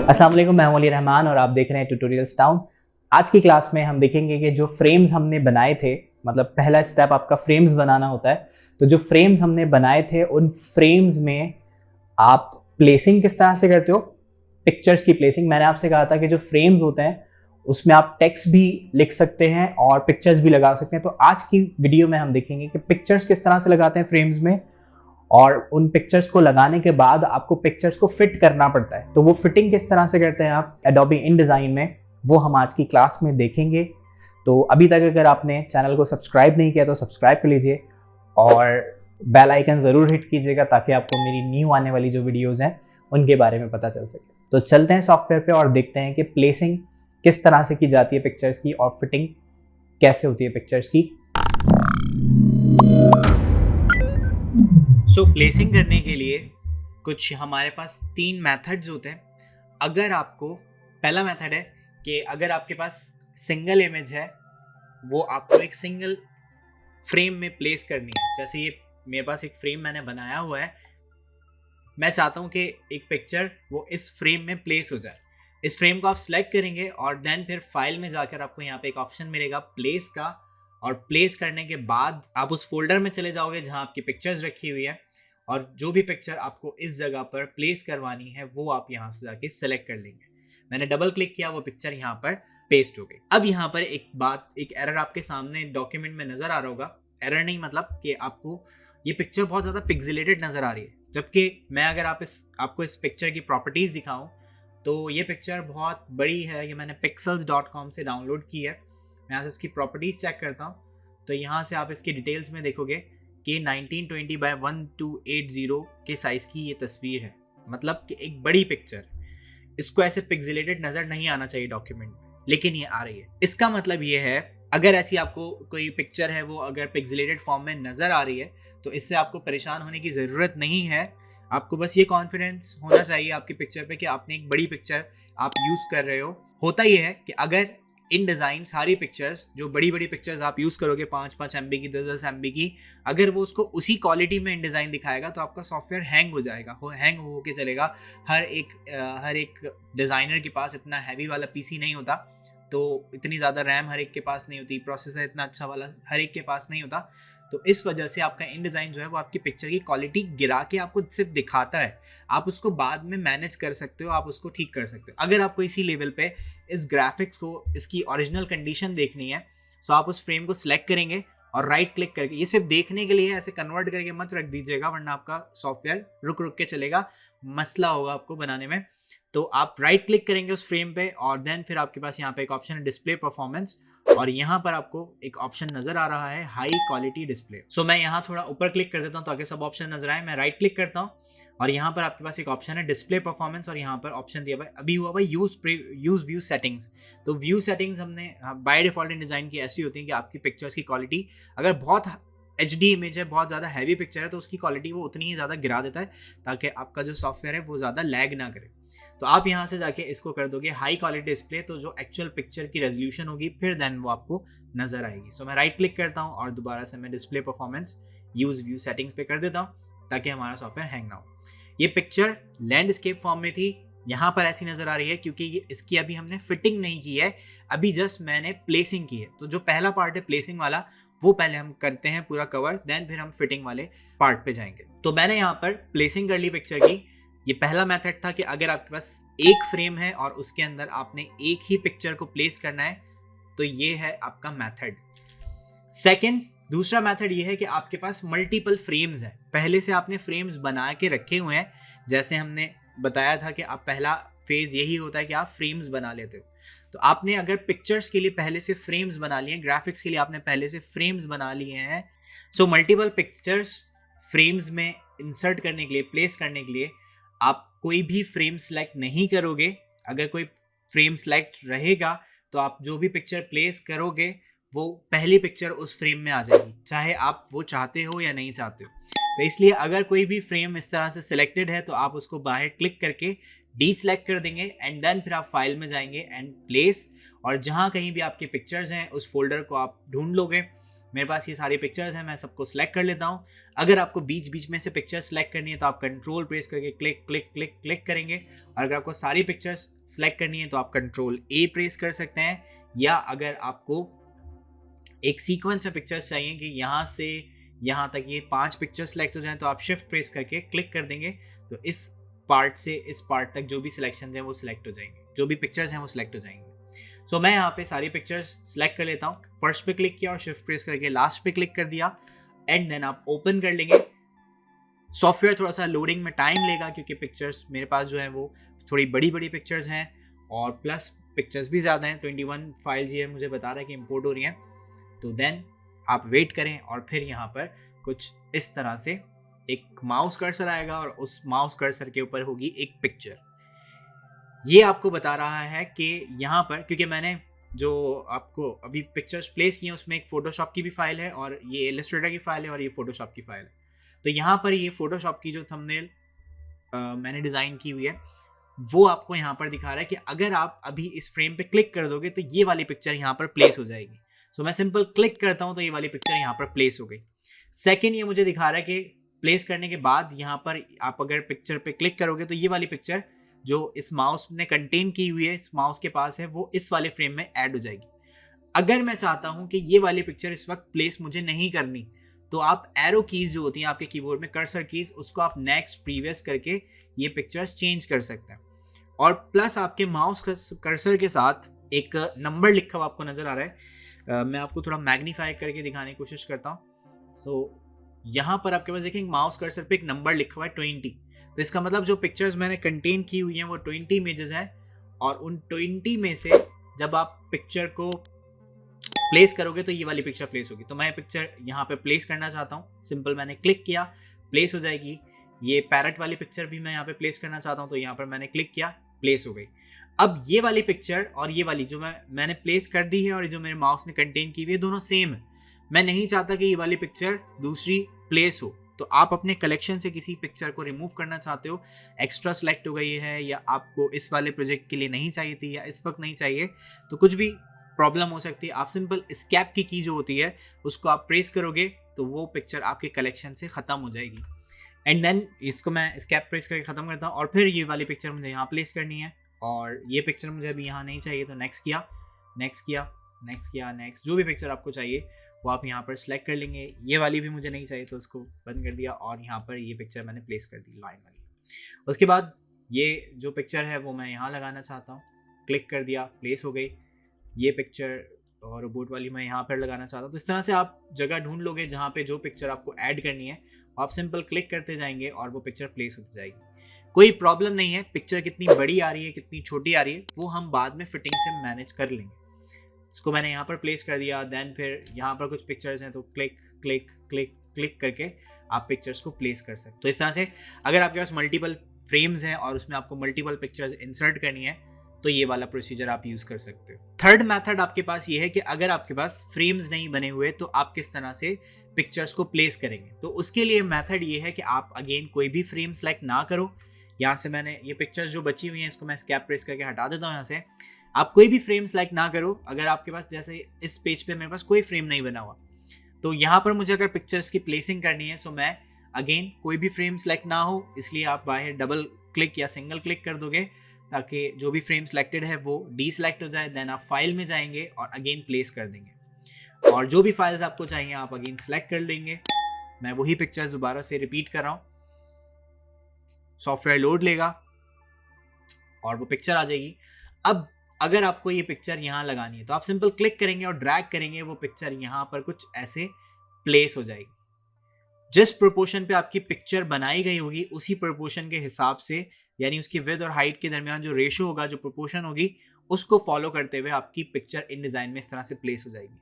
अस्सलाम वालेकुम, मैं अली रहमान और आप देख रहे हैं ट्यूटोरियल्स टाउन। आज की क्लास में हम देखेंगे कि जो फ्रेम्स हमने बनाए थे, मतलब पहला स्टेप आपका फ्रेम्स बनाना होता है। तो जो फ्रेम्स हमने बनाए थे उन फ्रेम्स में आप प्लेसिंग किस तरह से करते हो, पिक्चर्स की प्लेसिंग। मैंने आपसे कहा था कि जो फ्रेम्स होते हैं उसमें आप टेक्स्ट भी लिख सकते हैं और पिक्चर्स भी लगा सकते हैं। तो आज की वीडियो में हम देखेंगे कि पिक्चर्स किस तरह से लगाते हैं फ्रेम्स में, और उन पिक्चर्स को लगाने के बाद आपको पिक्चर्स को फिट करना पड़ता है। तो वो फिटिंग किस तरह से करते हैं आप एडोबी InDesign में, वो हम आज की क्लास में देखेंगे। तो अभी तक अगर आपने चैनल को सब्सक्राइब नहीं किया तो सब्सक्राइब कर लीजिए और बेल आइकन ज़रूर हिट कीजिएगा ताकि आपको मेरी न्यू आने वाली जो वीडियोज़ हैं उनके बारे में पता चल सके। तो चलते हैं सॉफ्टवेयर पे और देखते हैं कि प्लेसिंग किस तरह से की जाती है पिक्चर्स की और फिटिंग कैसे होती है पिक्चर्स की। सो प्लेसिंग करने के लिए कुछ हमारे पास 3 मेथड्स होते हैं। अगर आपको पहला मेथड है कि अगर आपके पास सिंगल इमेज है, वो आपको एक सिंगल फ्रेम में प्लेस करनी है। जैसे ये मेरे पास एक फ्रेम मैंने बनाया हुआ है, मैं चाहता हूँ कि एक पिक्चर वो इस फ्रेम में प्लेस हो जाए। इस फ्रेम को आप सिलेक्ट करेंगे और देन फिर फाइल में जाकर आपको यहाँ पे एक ऑप्शन मिलेगा प्लेस का, और प्लेस करने के बाद आप उस फोल्डर में चले जाओगे जहाँ आपकी पिक्चर्स रखी हुई है, और जो भी पिक्चर आपको इस जगह पर प्लेस करवानी है वो आप यहाँ से जाके सेलेक्ट कर लेंगे। मैंने डबल क्लिक किया, वो पिक्चर यहाँ पर पेस्ट हो गई। अब यहाँ पर एक एरर आपके सामने डॉक्यूमेंट में नजर आ रहा होगा। एरर नहीं, मतलब कि आपको ये पिक्चर बहुत ज़्यादा पिक्सेलेटेड नजर आ रही है, जबकि मैं अगर आपको इस पिक्चर की प्रॉपर्टीज़ दिखाऊँ तो ये पिक्चर बहुत बड़ी है। ये मैंने pixels.com से डाउनलोड की है। मैं यहाँ से इसकी प्रॉपर्टीज़ चेक करता हूँ तो यहाँ से आप इसकी डिटेल्स में देखोगे कि 1920 बाय 1280 के साइज़ की ये तस्वीर है, मतलब कि एक बड़ी पिक्चर। इसको ऐसे पिक्सेलेटेड नज़र नहीं आना चाहिए डॉक्यूमेंट में, लेकिन ये आ रही है। इसका मतलब ये है, अगर ऐसी आपको कोई पिक्चर है वो अगर पिक्सेलेटेड फॉर्म में नज़र आ रही है तो इससे आपको परेशान होने की ज़रूरत नहीं है। आपको बस ये कॉन्फिडेंस होना चाहिए आपकी पिक्चर पे कि आपने एक बड़ी पिक्चर आप यूज़ कर रहे हो। होता ये है कि अगर InDesign सारी पिक्चर्स, जो बड़ी बड़ी पिक्चर्स आप यूज़ करोगे 5-5 MB की, 10-10 MB की, अगर वो उसको उसी क्वालिटी में InDesign दिखाएगा तो आपका सॉफ्टवेयर हैंग हो जाएगा, हैंग हो के चलेगा। हर एक डिज़ाइनर के पास इतना हैवी वाला PC नहीं होता, तो इतनी ज़्यादा रैम हर एक के पास नहीं होती, प्रोसेसर इतना अच्छा वाला हर एक के पास नहीं होता। तो इस वजह से आपका InDesign जो है वो आपकी पिक्चर की क्वालिटी गिरा के आपको सिर्फ दिखाता है। आप उसको बाद में मैनेज कर सकते हो, आप उसको ठीक कर सकते हो। अगर आपको इसी लेवल पे इस ग्राफिक्स को, इसकी ओरिजिनल कंडीशन देखनी है, तो आप उस फ्रेम को सिलेक्ट करेंगे और राइट क्लिक करके, ये सिर्फ देखने के लिए, ऐसे कन्वर्ट करके मत रख दीजिएगा वरना आपका सॉफ्टवेयर रुक के चलेगा, मसला होगा आपको बनाने में। तो आप राइट क्लिक करेंगे उस फ्रेम पे और देन फिर आपके पास यहाँ पे एक ऑप्शन है डिस्प्ले परफॉर्मेंस, और यहाँ पर आपको एक ऑप्शन नजर आ रहा है हाई क्वालिटी डिस्प्ले। सो मैं यहाँ थोड़ा ऊपर क्लिक कर देता हूँ ताकि सब ऑप्शन नजर आए। मैं राइट क्लिक करता हूँ और यहाँ पर आपके पास एक ऑप्शन है डिस्प्ले परफॉर्मेंस, और यहाँ पर ऑप्शन दिया हुआ है, अभी हुआ भाई यूज व्यू सेटिंग्स। तो व्यू सेटिंग्स हमने बाय डिफॉल्ट InDesign की ऐसी होती है कि आपकी पिक्चर्स की क्वालिटी अगर बहुत HD इमेज है, बहुत ज़्यादा हैवी पिक्चर है, तो उसकी क्वालिटी वो उतनी ही ज़्यादा गिरा देता है ताकि आपका जो सॉफ्टवेयर है वो ज़्यादा लैग ना करे। तो आप यहाँ से जाके इसको कर दोगे हाई क्वालिटी डिस्प्ले, तो जो एक्चुअल पिक्चर की रेजोल्यूशन होगी फिर देन वो आपको नज़र आएगी। सो मैं राइट क्लिक करता हूँ और दोबारा से मैं display performance use view settings पे कर देता हूँ ताकि हमारा सॉफ्टवेयर हैंग ना हो। ये पिक्चर लैंडस्केप फॉर्म में थी, यहाँ पर ऐसी नज़र आ रही है क्योंकि इसकी अभी हमने फिटिंग नहीं की है, अभी जस्ट मैंने प्लेसिंग की है। तो जो पहला पार्ट है प्लेसिंग वाला, वो पहले हम करते हैं पूरा कवर, देन फिर हम फिटिंग वाले पार्ट पे जाएंगे। तो मैंने यहाँ पर प्लेसिंग कर ली पिक्चर की। ये पहला मेथड था कि अगर आपके पास एक फ्रेम है और उसके अंदर आपने एक ही पिक्चर को प्लेस करना है, तो ये है आपका मेथड। दूसरा मेथड ये है कि आपके पास मल्टीपल फ्रेम्स हैं, पहले से आपने फ्रेम्स बना के रखे हुए हैं। जैसे हमने बताया था कि आप पहला फेज यही होता है कि आप फ्रेम्स बना लेते हो। तो आपने अगर पिक्चर्स के लिए पहले से फ्रेम्स बना लिए, ग्राफिक्स के लिए आपने पहले से फ्रेम्स बना लिए हैं, सो मल्टीपल पिक्चर्स फ्रेम्स में इंसर्ट करने के लिए, प्लेस करने के लिए आप कोई भी फ्रेम सेलेक्ट नहीं करोगे। अगर कोई फ्रेम सेलेक्ट रहेगा तो आप जो भी पिक्चर प्लेस करोगे वो पहली पिक्चर उस फ्रेम में आ जाएगी, चाहे आप वो चाहते हो या नहीं चाहते हो। तो इसलिए अगर कोई भी फ्रेम इस तरह से सिलेक्टेड है तो आप उसको बाहर क्लिक करके डीसेलेक्ट कर देंगे एंड देन फिर आप फाइल में जाएंगे एंड प्लेस, और जहाँ कहीं भी आपके पिक्चर्स हैं उस फोल्डर को आप ढूंढ लोगे मेरे पास ये सारी पिक्चर्स हैं, मैं सबको सिलेक्ट कर लेता हूँ। अगर आपको बीच बीच में से पिक्चर सिलेक्ट करनी है तो आप कंट्रोल प्रेस करके क्लिक क्लिक क्लिक क्लिक करेंगे, और अगर आपको सारी पिक्चर्स सिलेक्ट करनी है तो आप कंट्रोल ए प्रेस कर सकते हैं, या अगर आपको एक सीक्वेंस में पिक्चर्स चाहिए कि यहाँ से यहाँ तक ये 5 पिक्चर सेलेक्ट हो जाएं तो आप शिफ्ट प्रेस करके क्लिक कर देंगे, तो इस पार्ट से इस पार्ट तक जो भी सिलेक्शन हैं वो सिलेक्ट हो जाएंगे, जो भी पिक्चर्स हैं वो सिलेक्ट हो जाएंगे। सो मैं यहाँ पे सारी पिक्चर्स सिलेक्ट कर लेता हूँ, फर्स्ट पे क्लिक किया और शिफ्ट प्रेस करके लास्ट पे क्लिक कर दिया, एंड देन आप ओपन कर लेंगे। सॉफ्टवेयर थोड़ा सा लोडिंग में टाइम लेगा क्योंकि पिक्चर्स मेरे पास जो है वो थोड़ी बड़ी बड़ी पिक्चर्स हैं, और प्लस पिक्चर्स भी ज़्यादा हैं, 21 फाइल्स ये मुझे बता रहा है कि इंपोर्ट हो रही हैं। तो देन आप वेट करें, और फिर यहाँ पर कुछ इस तरह से एक माउस कर्सर आएगा, और उस माउस कर्सर के ऊपर होगी एक पिक्चर। ये आपको बता रहा है कि यहाँ पर, क्योंकि मैंने जो आपको अभी पिक्चर्स प्लेस की हैं उसमें एक फोटोशॉप की भी फाइल है, और ये इलस्ट्रेटर की फाइल है, और ये फोटोशॉप की फाइल है। तो यहाँ पर ये फोटोशॉप की जो थंबनेल मैंने डिज़ाइन की हुई है वो आपको यहाँ पर दिखा रहा है कि अगर आप अभी इस फ्रेम पे क्लिक कर दोगे तो ये वाली पिक्चर यहाँ पर प्लेस हो जाएगी। सो मैं सिंपल क्लिक करता हूँ तो ये वाली पिक्चर यहाँ पर प्लेस हो गई। सेकेंड, ये मुझे दिखा रहा है कि प्लेस करने के बाद यहाँ पर आप अगर पिक्चर पे क्लिक करोगे तो ये वाली पिक्चर जो इस माउस ने कंटेन की हुई है, इस माउस के पास है, वो इस वाले फ्रेम में ऐड हो जाएगी। अगर मैं चाहता हूँ कि ये वाली पिक्चर इस वक्त प्लेस मुझे नहीं करनी, तो आप एरो कीज जो होती हैं आपके कीबोर्ड में, कर्सर कीज, उसको आप नेक्स्ट प्रीवियस करके ये पिक्चर्स चेंज कर सकते हैं। और प्लस आपके माउस कर्सर के साथ एक नंबर लिखा हुआ आपको नज़र आ रहा है, मैं आपको थोड़ा मैग्नीफाई करके दिखाने की कोशिश करता हूँ। सो यहाँ पर आपके पास देखेंगे माउस कर्सर पे एक नंबर लिखा हुआ है 20। तो इसका मतलब जो पिक्चर्स मैंने कंटेन की हुई हैं वो 20 इमेजेस हैं, और उन 20 में से जब आप पिक्चर को प्लेस करोगे तो ये वाली पिक्चर प्लेस होगी। तो मैं पिक्चर यहाँ पे प्लेस करना चाहता हूँ, सिंपल मैंने क्लिक किया, प्लेस हो जाएगी। ये पैरट वाली पिक्चर भी मैं यहाँ पे प्लेस करना चाहता हूँ, तो यहाँ पर मैंने क्लिक किया, प्लेस हो गई। अब ये वाली पिक्चर और ये वाली जो मैंने प्लेस कर दी है और जो मेरे माउस ने कंटेन की हुई है, दोनों सेम है। मैं नहीं चाहता कि ये वाली पिक्चर दूसरी प्लेस हो, तो आप अपने कलेक्शन से किसी पिक्चर को रिमूव करना चाहते हो, एक्स्ट्रा सेलेक्ट हो गई है, या आपको इस वाले प्रोजेक्ट के लिए नहीं चाहिए थी, या इस वक्त नहीं चाहिए, तो कुछ भी प्रॉब्लम हो सकती है। आप सिंपल एस्केप की की जो होती है उसको आप प्रेस करोगे तो वो पिक्चर आपके कलेक्शन से ख़त्म हो जाएगी। एंड देन इसको मैं एस्केप प्रेस करके ख़त्म करता हूँ, और फिर ये वाली पिक्चर मुझे यहाँ प्लेस करनी है, और ये पिक्चर मुझे अभी यहाँ नहीं चाहिए, तो नेक्स्ट किया, नेक्स्ट किया, नेक्स्ट किया, नेक्स्ट। जो भी पिक्चर आपको चाहिए वो आप यहाँ पर सेलेक्ट कर लेंगे। ये वाली भी मुझे नहीं चाहिए तो उसको बंद कर दिया, और यहाँ पर ये पिक्चर मैंने प्लेस कर दी, लाइन वाली। उसके बाद ये जो पिक्चर है वो मैं यहाँ लगाना चाहता हूँ, क्लिक कर दिया, प्लेस हो गई। ये पिक्चर और रोबोट वाली मैं यहाँ पर लगाना चाहता हूँ। तो इस तरह से आप जगह ढूंढ लोगे जहाँ पे जो पिक्चर आपको ऐड करनी है, आप सिंपल क्लिक करते जाएंगे और वो पिक्चर प्लेस होती जाएगी। कोई प्रॉब्लम नहीं है, पिक्चर कितनी बड़ी आ रही है कितनी छोटी आ रही है वो हम बाद में फिटिंग से मैनेज कर लेंगे। इसको मैंने यहाँ पर प्लेस कर दिया, देन फिर यहाँ पर कुछ पिक्चर्स हैं तो क्लिक क्लिक क्लिक क्लिक करके आप पिक्चर्स को प्लेस कर सकते हो। तो इस तरह से अगर आपके पास मल्टीपल फ्रेम्स हैं और उसमें आपको मल्टीपल पिक्चर्स इंसर्ट करनी है तो ये वाला प्रोसीजर आप यूज़ कर सकते हो। थर्ड मेथड आपके पास ये है कि अगर आपके पास फ्रेम्स नहीं बने हुए तो आप किस तरह से पिक्चर्स को प्लेस करेंगे। तो उसके लिए मेथड ये है कि आप अगेन कोई भी फ्रेम सेलेक्ट ना करो। यहाँ से मैंने ये पिक्चर्स जो बची हुई हैं इसको मैं स्कैप प्रेस करके हटा देता हूँ। यहाँ से आप कोई भी फ्रेम सेलेक्ट ना करो। अगर आपके पास जैसे इस पेज पे मेरे पास कोई फ्रेम नहीं बना हुआ तो यहाँ पर मुझे अगर पिक्चर्स की प्लेसिंग करनी है, सो मैं अगेन कोई भी फ्रेम सेलेक्ट ना हो, इसलिए आप बाहर डबल क्लिक या सिंगल क्लिक कर दोगे ताकि जो भी फ्रेम सेलेक्टेड है वो डीसेलेक्ट हो जाए। देन आप फाइल में जाएंगे और अगेन प्लेस कर देंगे, और जो भी फाइल्स आपको चाहिए आप अगेन सेलेक्ट कर लेंगे। मैं वही पिक्चर्स दोबारा से रिपीट कर रहा हूँ। सॉफ्टवेयर लोड लेगा और वो पिक्चर आ जाएगी। अब अगर आपको ये पिक्चर यहाँ लगानी है तो आप सिंपल क्लिक करेंगे और ड्रैग करेंगे, वो पिक्चर यहाँ पर कुछ ऐसे प्लेस हो जाएगी। जिस प्रोपोर्शन पे आपकी पिक्चर बनाई गई होगी उसी प्रोपोर्शन के हिसाब से, यानी उसकी विड्थ और हाइट के दरमियान जो रेशो होगा, जो प्रोपोर्शन होगी, उसको फॉलो करते हुए आपकी पिक्चर इन डिज़ाइन में इस तरह से प्लेस हो जाएगी।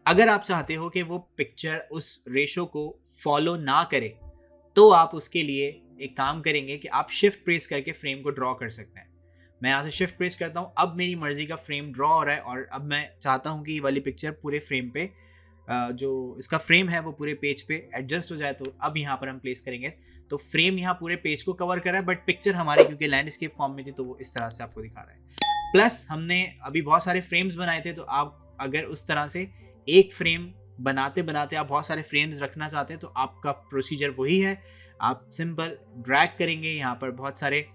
अगर आप चाहते हो कि वो पिक्चर उस रेशो को फॉलो ना करे तो आप उसके लिए एक काम करेंगे कि आप शिफ्ट प्रेस करके फ्रेम को ड्रॉ कर सकते हैं। मैं यहाँ से शिफ्ट प्रेस करता हूँ, अब मेरी मर्जी का फ्रेम ड्रॉ हो रहा है, और अब मैं चाहता हूँ कि ये वाली पिक्चर पूरे फ्रेम पे जो इसका फ्रेम है वो पूरे पेज पे एडजस्ट हो जाए। तो अब यहाँ पर हम प्लेस करेंगे तो फ्रेम यहाँ पूरे पेज को कवर कर रहा है, बट पिक्चर हमारी क्योंकि लैंडस्केप फॉर्म में थी तो वो इस तरह से आपको दिखा रहा है। प्लस हमने अभी बहुत सारे फ्रेम्स बनाए थे, तो आप अगर उस तरह से एक फ्रेम बनाते बनाते आप बहुत सारे फ्रेम्स रखना चाहते हैं तो आपका प्रोसीजर वही है, आप सिंपल ड्रैग करेंगे। यहाँ पर बहुत सारे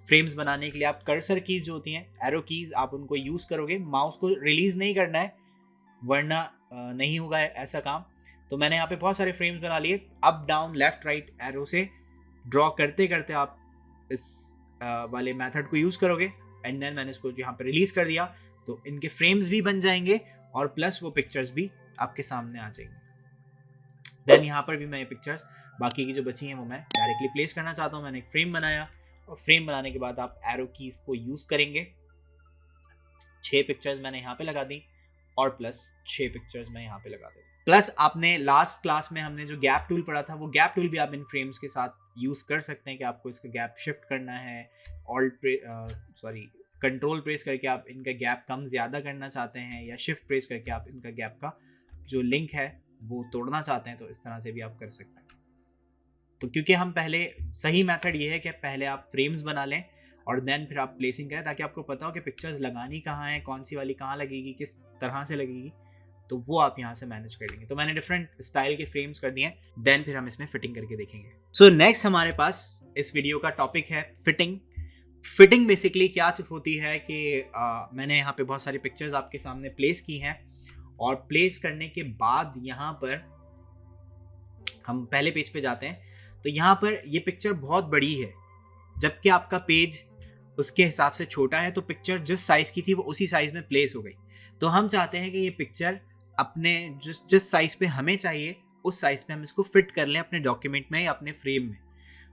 फ्रेम्स बनाने के लिए आप कर्सर कीज जो होती हैं, एरो कीज, आप उनको यूज़ करोगे। माउस को रिलीज़ नहीं करना है वरना नहीं होगा ऐसा काम। तो मैंने यहाँ पे बहुत सारे फ्रेम्स बना लिए। Up down left right arrow से ड्रॉ करते करते आप इस वाले मेथड को यूज़ करोगे एंड देन मैंने इसको यहाँ पे रिलीज़ कर दिया तो इनके फ्रेम्स भी बन जाएंगे और प्लस वो पिक्चर्स भी आपके सामने आ जाएंगी। देन यहाँ पर भी मैं ये पिक्चर्स बाकी की जो बची हैं वो मैं डायरेक्टली प्लेस करना चाहता हूँ। मैंने एक फ्रेम बनाया और फ्रेम बनाने के बाद आप एरो कीज को यूज़ करेंगे। 6 पिक्चर्स मैंने यहाँ पे लगा दी और प्लस 6 पिक्चर्स मैं यहाँ पे लगा देता हूँ। प्लस आपने लास्ट क्लास में हमने जो गैप टूल पढ़ा था वो गैप टूल भी आप इन फ्रेम्स के साथ यूज़ कर सकते हैं कि आपको इसका गैप शिफ्ट करना है, कंट्रोल प्रेस करके आप इनका गैप कम ज़्यादा करना चाहते हैं या शिफ्ट प्रेस करके आप इनका गैप का जो लिंक है वो तोड़ना चाहते हैं तो इस तरह से भी आप कर सकते हैं। तो क्योंकि हम पहले सही मेथड ये है कि पहले आप फ्रेम्स बना लें और देन फिर आप प्लेसिंग करें ताकि आपको पता हो कि पिक्चर्स लगानी कहाँ है, कौन सी वाली कहाँ लगेगी, किस तरह से लगेगी, तो वो आप यहाँ से मैनेज कर लेंगे। तो मैंने डिफरेंट स्टाइल के फ्रेम्स कर दिए हैं, देन फिर हम इसमें फिटिंग करके देखेंगे। सो नेक्स्ट हमारे पास इस वीडियो का टॉपिक है फिटिंग। फिटिंग बेसिकली क्या होती है कि मैंने यहाँ पे बहुत सारी पिक्चर्स आपके सामने प्लेस की हैं और प्लेस करने के बाद यहाँ पर हम पहले पेज पे जाते हैं तो यहाँ पर ये पिक्चर बहुत बड़ी है जबकि आपका पेज उसके हिसाब से छोटा है, तो पिक्चर जिस साइज़ की थी वो उसी साइज़ में प्लेस हो गई। तो हम चाहते हैं कि ये पिक्चर अपने जिस साइज़ पे हमें चाहिए उस साइज़ पे हम इसको फिट कर लें अपने डॉक्यूमेंट में या अपने फ्रेम में।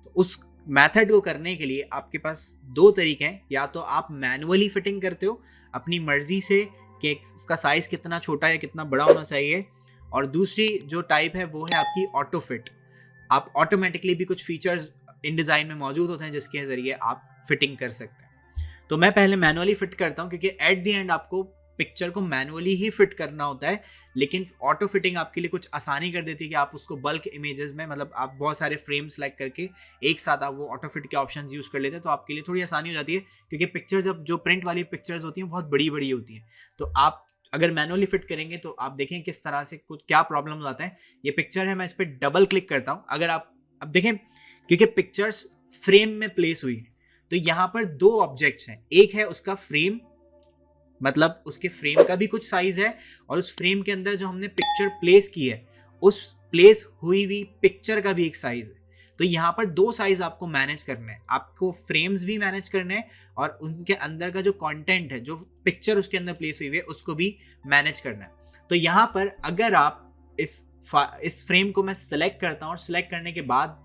तो उस मेथड को करने के लिए आपके पास 2 तरीके हैं। या तो आप मैनुअली फिटिंग करते हो अपनी मर्जी से कि उसका साइज़ कितना छोटा या कितना बड़ा होना चाहिए, और दूसरी जो टाइप है वो है आपकी ऑटो फिट। आप ऑटोमेटिकली भी कुछ फीचर्स इन डिज़ाइन में मौजूद होते हैं जिसके ज़रिए आप फिटिंग कर सकते हैं। तो मैं पहले मैनुअली फिट करता हूँ क्योंकि एट द एंड आपको पिक्चर को मैनुअली ही फिट करना होता है, लेकिन ऑटो फिटिंग आपके लिए कुछ आसानी कर देती है कि आप उसको बल्क इमेजेस में, मतलब आप बहुत सारे फ्रेम सेलेक्ट करके एक साथ आप वो ऑटो फिट के ऑप्शन यूज़ कर लेते हैं, तो आपके लिए थोड़ी आसानी हो जाती है। क्योंकि पिक्चर जब जो प्रिंट वाली पिक्चर्स होती हैं बहुत बड़ी बड़ी होती हैं, तो आप अगर मैनुअली फिट करेंगे तो आप देखें किस तरह से कुछ क्या प्रॉब्लम आता है। ये पिक्चर है, मैं इस पर डबल क्लिक करता हूँ। अगर आप अब देखें क्योंकि पिक्चर्स फ्रेम में प्लेस हुई है तो यहाँ पर 2 ऑब्जेक्ट्स हैं। एक है उसका फ्रेम, मतलब उसके फ्रेम का भी कुछ साइज है, और उस फ्रेम के अंदर जो हमने पिक्चर प्लेस की है उस प्लेस हुई हुई पिक्चर का भी एक साइज है। तो यहाँ पर 2 साइज आपको मैनेज करने हैं, आपको फ्रेम्स भी मैनेज करने हैं और उनके अंदर का जो कंटेंट है, जो पिक्चर उसके अंदर प्लेस हुई है उसको भी मैनेज करना है। तो यहाँ पर अगर आप इस फ्रेम को मैं सिलेक्ट करता हूँ और सिलेक्ट करने के बाद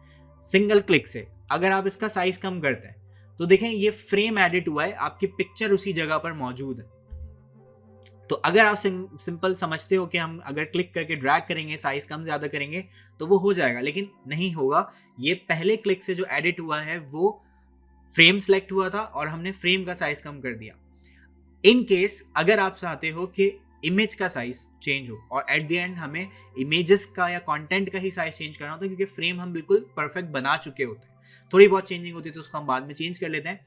सिंगल क्लिक से अगर आप इसका साइज कम करते हैं तो देखें ये फ्रेम एडिट हुआ है, आपकी पिक्चर उसी जगह पर मौजूद है। तो अगर आप सिंपल समझते हो कि हम अगर क्लिक करके ड्रैग करेंगे साइज कम ज़्यादा करेंगे तो वो हो जाएगा, लेकिन नहीं होगा। ये पहले क्लिक से जो एडिट हुआ है वो फ्रेम सेलेक्ट हुआ था और हमने फ्रेम का साइज कम कर दिया। इन केस अगर आप चाहते हो कि इमेज का साइज चेंज हो और एट द एंड हमें इमेजेस का या कंटेंट का ही साइज चेंज करना होता है, क्योंकि फ्रेम हम बिल्कुल परफेक्ट बना चुके होते हैं, थोड़ी बहुत चेंजिंग होती है तो उसको हम बाद में चेंज कर लेते हैं।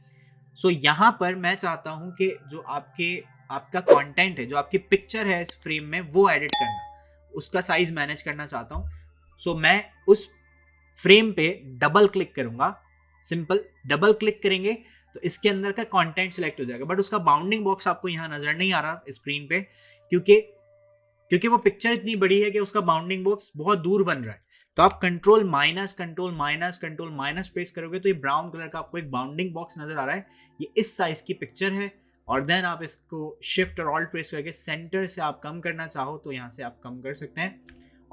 सो यहाँ पर मैं चाहता हूँ कि जो आपका कंटेंट है, जो आपकी पिक्चर है इस फ्रेम में, वो एडिट करना, उसका साइज मैनेज करना चाहता हूँ। सो मैं उस फ्रेम पे डबल क्लिक करूँगा। सिंपल डबल क्लिक करेंगे तो इसके अंदर का कंटेंट सिलेक्ट हो जाएगा, बट उसका बाउंडिंग बॉक्स आपको यहाँ नजर नहीं आ रहा स्क्रीन पे, क्योंकि वो पिक्चर इतनी बड़ी है कि उसका बाउंडिंग बॉक्स बहुत दूर बन रहा है। तो आप कंट्रोल माइनस प्रेस करोगे तो ये ब्राउन कलर का आपको एक बाउंडिंग बॉक्स नजर आ रहा है, ये इस साइज की पिक्चर है। और देन आप इसको शिफ्ट और ऑल्ट प्रेस करके सेंटर से आप कम करना चाहो तो यहाँ से आप कम कर सकते हैं,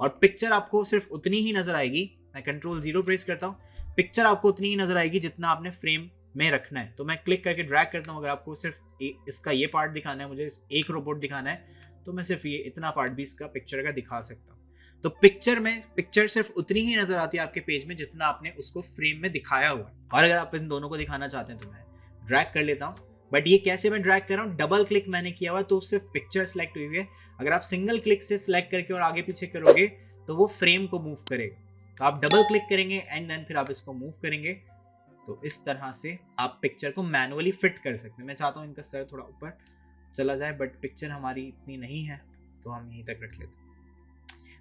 और पिक्चर आपको सिर्फ उतनी ही नजर आएगी। मैं कंट्रोल 0 प्रेस करता हूँ, पिक्चर आपको उतनी ही नजर आएगी जितना आपने फ्रेम में रखना है। तो मैं क्लिक करके ड्रैग करता हूँ। अगर आपको सिर्फ इसका ये पार्ट दिखाना है, मुझे एक रोबोट दिखाना है, तो मैं सिर्फ ये इतना पार्ट भी इसका पिक्चर का दिखा सकता हूँ। तो पिक्चर सिर्फ उतनी ही नजर आती है आपके पेज में जितना आपने उसको फ्रेम में दिखाया हुआ है। और अगर आप इन दोनों को दिखाना चाहते हैं तो मैं ड्रैग कर लेता हूँ, बट ये कैसे मैं ड्रैग कर रहा हूँ, डबल क्लिक मैंने किया हुआ तो सिर्फ पिक्चर सेलेक्ट हुई है। अगर आप सिंगल क्लिक से सिलेक्ट करके और आगे पीछे करोगे तो वो फ्रेम को मूव करेगा। तो आप डबल क्लिक करेंगे एंड देन फिर आप इसको मूव करेंगे, तो इस तरह से आप पिक्चर को मैनुअली फिट कर सकते हैं। मैं चाहता हूँ इनका सर थोड़ा ऊपर चला जाए, बट पिक्चर हमारी इतनी नहीं है तो हम यहीं तक रख लेते हैं।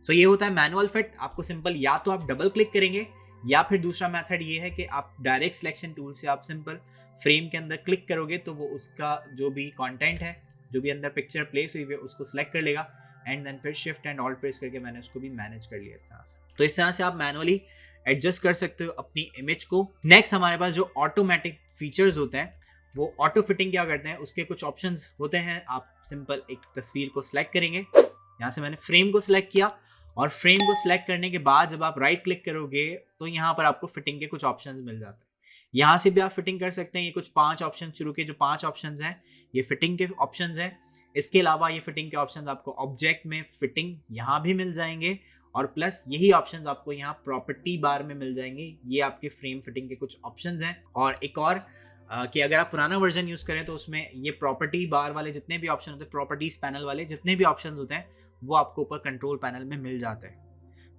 सो ये होता है मैनुअल फिट। आपको सिंपल या तो आप डबल क्लिक करेंगे या फिर दूसरा मेथड ये है कि आप डायरेक्ट सिलेक्शन टूल से आप सिंपल फ्रेम के अंदर क्लिक करोगे तो वो उसका जो भी कंटेंट है, जो भी अंदर पिक्चर प्लेस हुई है उसको सिलेक्ट कर लेगा एंड देन फिर शिफ्ट एंड ऑल्ट प्रेस करके मैंने उसको भी मैनेज कर लिया इस तरह से। तो इस तरह से आप मैनुअली एडजस्ट कर सकते हो अपनी इमेज को। नेक्स्ट हमारे पास जो ऑटोमेटिक फीचर्स होते हैं वो ऑटो फिटिंग क्या करते हैं, उसके कुछ ऑप्शंस होते हैं। आप सिंपल एक तस्वीर को सिलेक्ट करेंगे, यहाँ से मैंने फ्रेम को सिलेक्ट किया और फ्रेम को सिलेक्ट करने के बाद जब आप राइट क्लिक करोगे तो यहाँ पर आपको फिटिंग के कुछ ऑप्शंस मिल जाते हैं। यहाँ से भी आप फिटिंग कर सकते हैं। ये कुछ 5 ऑप्शन शुरू के जो 5 ऑप्शंस हैं ये फिटिंग के ऑप्शंस हैं। इसके अलावा ये फिटिंग के ऑप्शंस आपको ऑब्जेक्ट में फिटिंग यहाँ भी मिल जाएंगे और प्लस यही ऑप्शंस आपको यहाँ प्रॉपर्टी बार में मिल जाएंगे। ये आपके फ्रेम फिटिंग के कुछ ऑप्शंस हैं। और एक और कि अगर आप पुराना वर्जन यूज़ करें तो उसमें ये प्रॉपर्टी बार वाले जितने भी ऑप्शन होते हैं, प्रॉपर्टीज पैनल वाले जितने भी ऑप्शंस होते हैं वो आपको ऊपर कंट्रोल पैनल में मिल जाते हैं।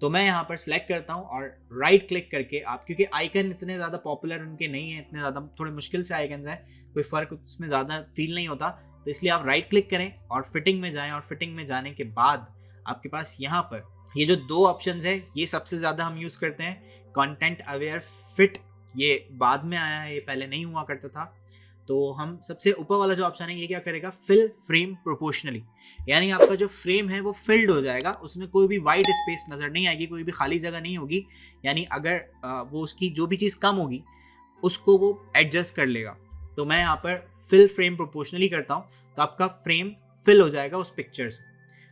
तो मैं यहाँ पर सिलेक्ट करता हूँ और राइट क्लिक करके आप, क्योंकि आइकन इतने ज़्यादा पॉपुलर उनके नहीं है, इतने ज़्यादा थोड़े मुश्किल से आइकन है, कोई फ़र्क उसमें ज़्यादा फील नहीं होता, तो इसलिए आप राइट क्लिक करें और फिटिंग में जाएं। और फिटिंग में जाने के बाद आपके पास यहाँ पर ये जो 2 ऑप्शंस है ये सबसे ज़्यादा हम यूज़ करते हैं। कंटेंट अवेयर फिट ये बाद में आया है, ये पहले नहीं हुआ करता था। तो हम सबसे ऊपर वाला जो ऑप्शन है ये क्या करेगा, फिल फ्रेम प्रोपोर्शनली, यानी आपका जो फ्रेम है वो फिल्ड हो जाएगा, उसमें कोई भी वाइड स्पेस नज़र नहीं आएगी, कोई भी खाली जगह नहीं होगी। यानी अगर वो उसकी जो भी चीज़ कम होगी उसको वो एडजस्ट कर लेगा। तो मैं यहाँ पर फिल फ्रेम प्रोपोर्शनली करता हूँ तो आपका फ्रेम फिल हो जाएगा उस पिक्चर से।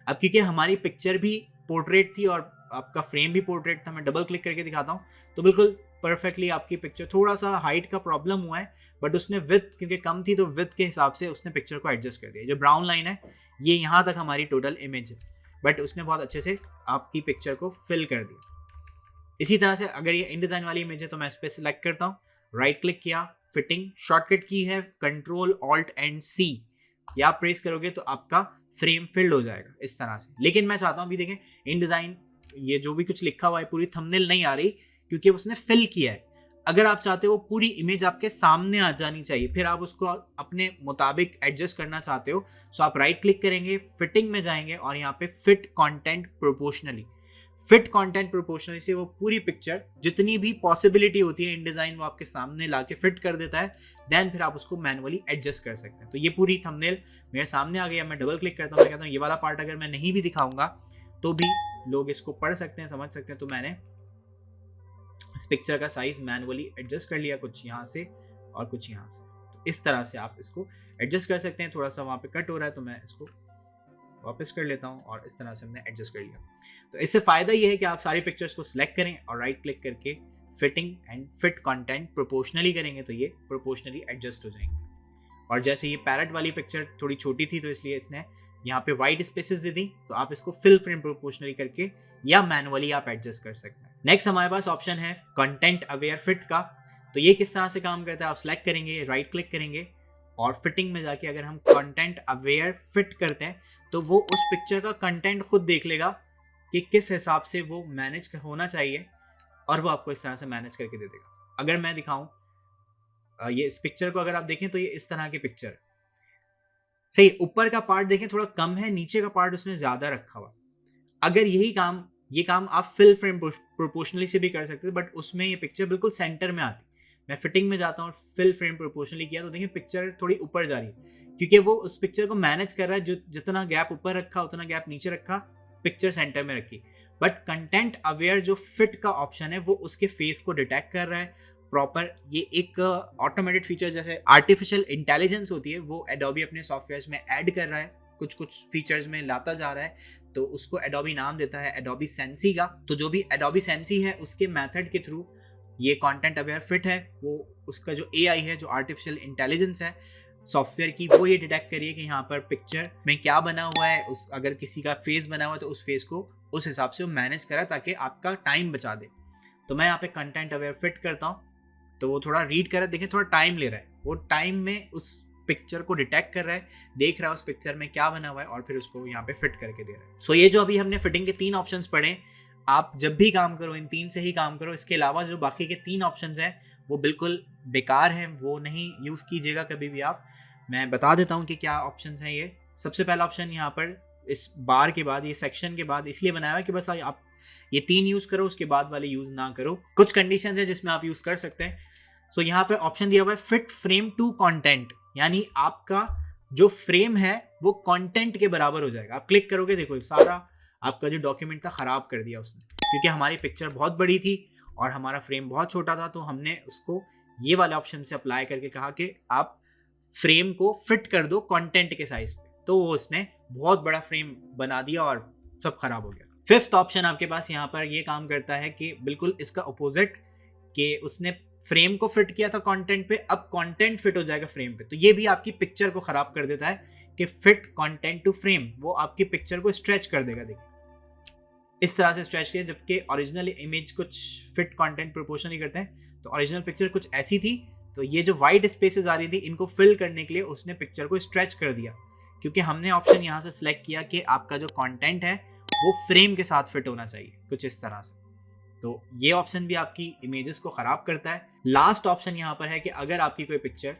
अब क्योंकि हमारी पिक्चर भी पोर्ट्रेट थी और आपका फ्रेम भी पोर्ट्रेट था, मैं डबल क्लिक करके दिखाता हूँ तो बिल्कुल परफेक्टली आपकी पिक्चर, थोड़ा सा हाइट का प्रॉब्लम हुआ है बट उसने विड्थ क्योंकि कम थी तो विड्थ के हिसाब से उसने पिक्चर को एडजस्ट कर दिया। जो ब्राउन लाइन है ये यहाँ तक हमारी टोटल इमेज है, बट उसने बहुत अच्छे से आपकी पिक्चर को फिल कर दिया। इसी तरह से अगर ये इनडिज़ाइन वाली इमेज है तो मैं इस पर सिलेक्ट करता हूँ, राइट क्लिक किया, फिटिंग शॉर्टकट की है कंट्रोल ऑल्ट एंड सी, या आप प्रेस करोगे तो आपका फ्रेम फिल्ड हो जाएगा इस तरह से। लेकिन मैं चाहता हूँ अभी देखें इनडिज़ाइन ये जो भी कुछ लिखा हुआ है पूरी थंबनेल नहीं आ रही क्योंकि उसने फिल किया है। अगर आप चाहते हो पूरी इमेज आपके सामने आ जानी चाहिए, फिर आप उसको अपने मुताबिक एडजस्ट करना चाहते हो, सो आप राइट क्लिक करेंगे, फिटिंग में जाएंगे और यहाँ पे fit content proportionally. Fit content proportionally से वो पूरी पिक्चर जितनी भी पॉसिबिलिटी होती है इनडिज़ाइन वो आपके सामने ला के फिट कर देता है। देन फिर आप उसको मैनुअली एडजस्ट कर सकते हैं। तो ये पूरी थंबनेल मेरे सामने आ गई। मैं डबल क्लिक करता हूँ, मैं कहता हूँ ये वाला पार्ट अगर मैं नहीं भी दिखाऊंगा तो भी लोग इसको पढ़ सकते हैं, समझ सकते हैं। तो मैंने इस पिक्चर का साइज मैनुअली एडजस्ट कर लिया, कुछ यहाँ से और कुछ यहाँ से। तो इस तरह से आप इसको एडजस्ट कर सकते हैं। थोड़ा सा वहाँ पे कट हो रहा है तो मैं इसको वापस कर लेता हूँ और इस तरह से हमने एडजस्ट कर लिया। तो इससे फ़ायदा ये है कि आप सारी पिक्चर्स को सिलेक्ट करें और राइट क्लिक करके fitting and fit content proportionally करेंगे तो ये प्रोपोर्शनली एडजस्ट हो जाएंगे। और जैसे ये पैरट वाली पिक्चर थोड़ी छोटी थी तो इसलिए इसने यहाँ पे वाइड स्पेसेस दे दी, तो आप इसको फिल फ्रेम प्रोपोर्शनली करके या मैनुअली आप एडजस्ट कर सकते हैं। नेक्स्ट हमारे पास ऑप्शन है कंटेंट अवेयर फिट का। तो ये किस तरह से काम करता है, आप सिलेक्ट करेंगे, राइट क्लिक करेंगे और फिटिंग में जाके अगर हम कंटेंट अवेयर फिट करते हैं तो वो उस पिक्चर का कंटेंट खुद देख लेगा कि किस हिसाब से वो मैनेज होना चाहिए और वो आपको इस तरह से मैनेज करके दे देगा। अगर मैं दिखाऊं ये इस पिक्चर को अगर आप देखें तो ये इस तरह की पिक्चर है, सही ऊपर का पार्ट देखें थोड़ा कम है, नीचे का पार्ट उसने ज़्यादा रखा हुआ। अगर ये काम आप फिल फ्रेम प्रोपोर्शनली से भी कर सकते हैं, बट उसमें ये पिक्चर बिल्कुल सेंटर में आती। मैं फिटिंग में जाता हूँ, फिल फ्रेम प्रोपोर्शनली किया तो देखिए पिक्चर थोड़ी ऊपर जा रही है क्योंकि वो उस पिक्चर को मैनेज कर रहा है। जितना गैप ऊपर रखा उतना गैप नीचे रखा, पिक्चर सेंटर में रखी। बट कंटेंट अवेयर जो फिट का ऑप्शन है वो उसके फेस को डिटेक्ट कर रहा है प्रॉपर। ये एक ऑटोमेटेड फीचर जैसे आर्टिफिशियल इंटेलिजेंस होती है वो एडोबी अपने सॉफ्टवेयर्स में ऐड कर रहा है, कुछ फीचर्स में लाता जा रहा है। तो उसको एडोबी नाम देता है एडोबी सेंसी का। तो जो भी एडोबी सेंसी है उसके मेथड के थ्रू ये कंटेंट अवेयर फिट है, वो उसका जो एआई है, जो आर्टिफिशियल इंटेलिजेंस है सॉफ्टवेयर की, वो ये डिटेक्ट करिए कि यहाँ पर पिक्चर में क्या बना हुआ है। उस अगर किसी का फेस बना हुआ है तो उस फेस को उस हिसाब से वो मैनेज करा ताकि आपका टाइम बचा दे। तो मैं यहाँ पे कंटेंट अवेयर फिट करता हूँ तो वो थोड़ा रीड कर रहा है, देखिए थोड़ा टाइम ले रहा है, वो टाइम में उस पिक्चर को डिटेक्ट कर रहा है, देख रहा है उस पिक्चर में क्या बना हुआ है और फिर उसको यहाँ पे फिट करके दे रहा है। सो ये जो अभी हमने फिटिंग के 3 ऑप्शंस पढ़े, आप जब भी काम करो इन 3 से ही काम करो। इसके अलावा जो बाकी के 3 ऑप्शंस हैं वो बिल्कुल बेकार हैं, वो नहीं यूज़ कीजिएगा कभी भी आप। मैं बता देता हूँ कि क्या ऑप्शंस हैं ये। सबसे पहला ऑप्शन यहाँ पर इस बार के बाद, ये सेक्शन के बाद इसलिए बनाया हुआ है कि बस आप ये 3 यूज करो, उसके बाद वाले यूज ना करो। कुछ कंडीशंस है जिसमें आप यूज कर सकते हैं। सो यहाँ पे ऑप्शन दिया हुआ है फिट फ्रेम टू कंटेंट, यानी आपका जो फ्रेम है वो कंटेंट के बराबर हो जाएगा। आप क्लिक करोगे, देखो सारा आपका जो डॉक्यूमेंट था खराब कर दिया उसने, क्योंकि हमारी पिक्चर बहुत बड़ी थी और हमारा फ्रेम बहुत छोटा था। तो हमने उसको ये वाले ऑप्शन से अप्लाई करके कहा कि आप फ्रेम को फिट कर दो कंटेंट के साइज पे, तो वो उसने बहुत बड़ा फ्रेम बना दिया और सब खराब हो गया। फिफ्थ ऑप्शन आपके पास यहाँ पर ये काम करता है कि बिल्कुल इसका अपोजिट, कि उसने फ्रेम को फिट किया था कंटेंट पे, अब कंटेंट फिट हो जाएगा फ्रेम पे। तो ये भी आपकी पिक्चर को खराब कर देता है कि फिट कंटेंट टू फ्रेम, वो आपकी पिक्चर को स्ट्रेच कर देगा। देखिए इस तरह से स्ट्रेच किया, जबकि ओरिजिनल इमेज कुछ फिट कंटेंट प्रोपोर्शनली करते हैं। तो ओरिजिनल पिक्चर कुछ ऐसी थी, तो ये जो वाइट स्पेसेस आ रही थी इनको फिल करने के लिए उसने पिक्चर को स्ट्रेच कर दिया, क्योंकि हमने ऑप्शन यहाँ से सिलेक्ट किया कि आपका जो कंटेंट है वो फ्रेम के साथ फिट होना चाहिए, कुछ इस तरह से। तो ये ऑप्शन भी आपकी इमेजेस को खराब करता है। लास्ट ऑप्शन यहाँ पर है कि अगर आपकी कोई पिक्चर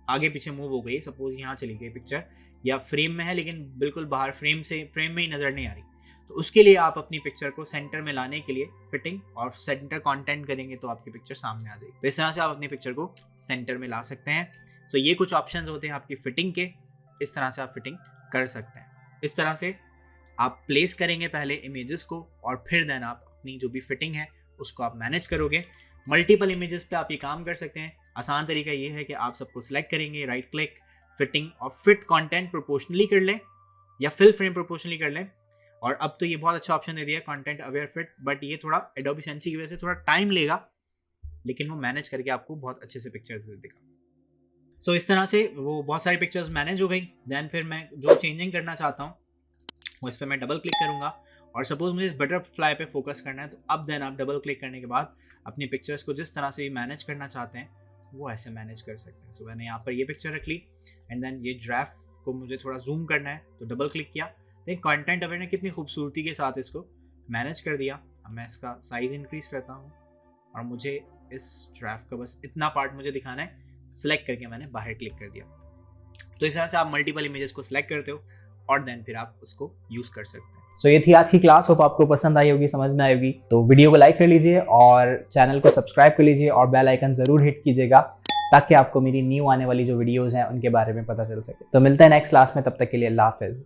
आगे पीछे मूव हो गई, सपोज यहाँ चली गई पिक्चर या फ्रेम में है लेकिन बिल्कुल बाहर फ्रेम में ही नजर नहीं आ रही, तो उसके लिए आप अपनी पिक्चर को सेंटर में लाने के लिए फिटिंग और सेंटर कंटेंट करेंगे तो आपकी पिक्चर सामने आ जाएगी। तो इस तरह से आप अपनी पिक्चर को सेंटर में ला सकते हैं। सो ये कुछ ऑप्शंस होते हैं आपकी फिटिंग के, इस तरह से आप फिटिंग कर सकते हैं। इस तरह से आप प्लेस करेंगे पहले इमेजेस को और फिर देन आप अपनी जो भी फिटिंग है उसको आप मैनेज करोगे। मल्टीपल इमेजेस पे आप ये काम कर सकते हैं। आसान तरीका ये है कि आप सबको सिलेक्ट करेंगे, राइट क्लिक, फिटिंग और फिट कंटेंट प्रोपोर्शनली कर लें या फिल फ्रेम प्रोपोर्शनली कर लें। और अब तो ये बहुत अच्छा ऑप्शन दे दिया है कंटेंट अवेयर फिट, बट ये थोड़ा एडोबी सेंसी की वजह से थोड़ा टाइम लेगा, लेकिन वो मैनेज करके आपको बहुत अच्छे से पिक्चर्स देगा। सो इस तरह से वो बहुत सारी पिक्चर्स मैनेज हो गई। देन फिर मैं जो चेंजिंग करना चाहता हूँ वो इस पर मैं डबल क्लिक करूँगा और सपोज मुझे इस बटरफ्लाई पे फोकस करना है, तो अब देन आप डबल क्लिक करने के बाद अपनी पिक्चर्स को जिस तरह से भी मैनेज करना चाहते हैं वो ऐसे मैनेज कर सकते हैं। सो मैंने यहाँ पर ये पिक्चर रख ली एंड देन ये ड्राफ्ट को मुझे थोड़ा जूम करना है तो डबल क्लिक किया। देखिए कंटेंट अवेयर ने कितनी खूबसूरती के साथ इसको मैनेज कर दिया। अब मैं इसका साइज़ इंक्रीज करता हूँ और मुझे इस ड्राफ्ट का बस इतना पार्ट मुझे दिखाना है, सिलेक्ट करके मैंने बाहर क्लिक कर दिया। तो इस तरह से आप मल्टीपल इमेजेस को सिलेक्ट करते हो और देन फिर आप उसको यूज कर सकते हैं। सो ये थी आज की क्लास, होप आपको पसंद आई होगी, समझ में आई होगी। तो वीडियो को लाइक कर लीजिए और चैनल को सब्सक्राइब कर लीजिए और बेल आइकन जरूर हिट कीजिएगा ताकि आपको मेरी न्यू आने वाली जो वीडियोस हैं उनके बारे में पता चल सके। तो मिलते हैं नेक्स्ट क्लास में, तब तक के लिए अल्लाह हाफिज।